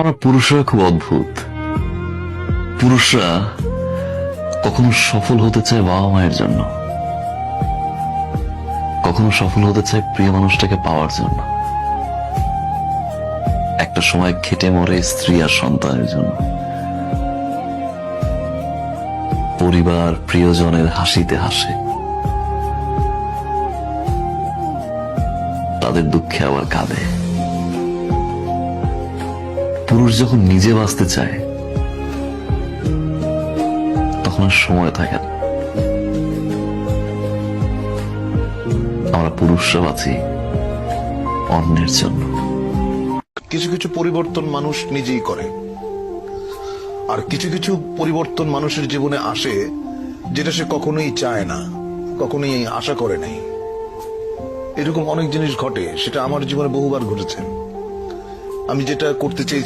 আমরা পুরুষরা খুব অদ্ভুত। পুরুষরা কখনো সফল হতে চায় বাবা মায়ের জন্য, কখনো সফল হতে চায় প্রিয় মানুষটাকে পাওয়ার জন্য, একটা সময় খেটে মরে স্ত্রী আর সন্তানের জন্য, পরিবার প্রিয়জনের হাসিতে হাসে, তাদের দুঃখে আবার কাঁদে। পুরুষ যখন নিজে বাঁচতে চায় তখন আর সময় থাকে না। আমরা পুরুষরা বাঁচি অন্যের জন্য। কিছু কিছু পরিবর্তন মানুষ নিজেই করে, আর কিছু কিছু পরিবর্তন মানুষের জীবনে আসে যেটা সে কখনোই চায় না, কখনোই আশা করে নাই। এরকম অনেক জিনিস ঘটে, সেটা আমার জীবনে বহুবার ঘটেছে। আমি যেটা করতে চেয়েছি